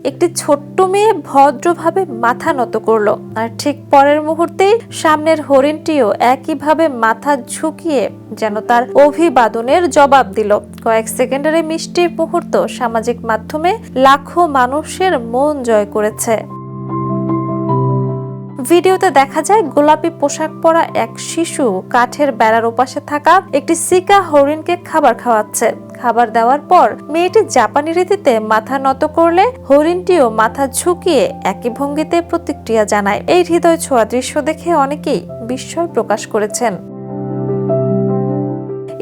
একটি ছোট্ট মেয়ে ভদ্রভাবে মাথা নত করলো, আর ঠিক পরের মুহূর্তেই সামনের হরিণটিও একইভাবে মাথা ঝুঁকিয়ে যেন তার অভিবাদনের জবাব দিল। কয়েক সেকেন্ডের এই মিষ্টি মুহূর্ত সামাজিক মাধ্যমে লাখো মানুষের মন জয় করেছে। ভিডিওতে দেখা যায় গোলাপি পোশাক পরা এক শিশু কাঠের বেড়ার ওপাশে থাকা একটি সিকা হরিণকে খাবার খাওয়াচ্ছে। খাবার দেওয়ার পর মেয়েটি জাপানি রীতিতে মাথা নত করলে হরিণটিও মাথা ঝুঁকিয়ে একই ভঙ্গিতে প্রতিক্রিয়া জানায়। এই হৃদয় ছোঁয়া দৃশ্য দেখে অনেকেই বিস্ময় প্রকাশ করেছেন।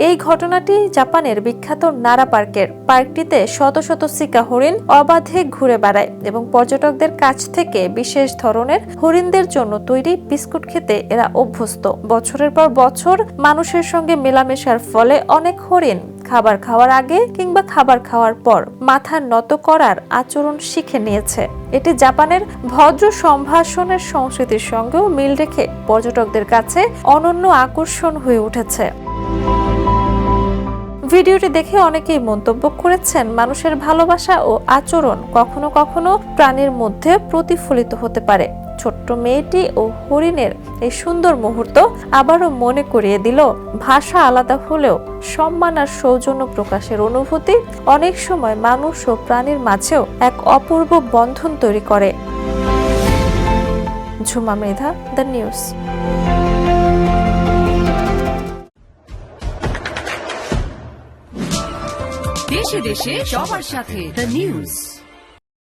এই ঘটনাটি জাপানের বিখ্যাত নারা পার্কের। পার্কটিতে শত শত সিকা হরিণ অবাধে ঘুরে বেড়ায় এবং পর্যটকদের কাছ থেকে বিশেষ ধরনের হরিণদের জন্য তৈরি বিস্কুট খেতে এরা অভ্যস্ত। বছরের পর বছর মানুষের সঙ্গে মেলামেশার ফলে অনেক হরিণ খাবার খাওয়ার আগে কিংবা খাবার খাওয়ার পর মাথা নত করার আচরণ শিখে নিয়েছে। এটি জাপানের ভদ্র সম্ভাষণের সংস্কৃতির সঙ্গেও মিল রেখে পর্যটকদের কাছে অনন্য আকর্ষণ হয়ে উঠেছে। ভিডিওটি দেখে অনেকেই মন্তব্য করেছেন, মানুষের ভালোবাসা ও আচরণ কখনো কখনো প্রাণীর মধ্যে প্রতিফলিত হতে পারে। ছোট্ট মেয়েটি ও হরিণের এই সুন্দর মুহূর্ত আবারও মনে করিয়ে দিল, ভাষা আলাদা হলেও সম্মান আর সৌজন্য প্রকাশের অনুভূতি অনেক সময় মানুষ ও প্রাণীর মাঝেও এক অপূর্ব বন্ধন তৈরি করে। Jhuma Mridha, the news. দেশে দেশে সবার সাথে দ্য নিউজ।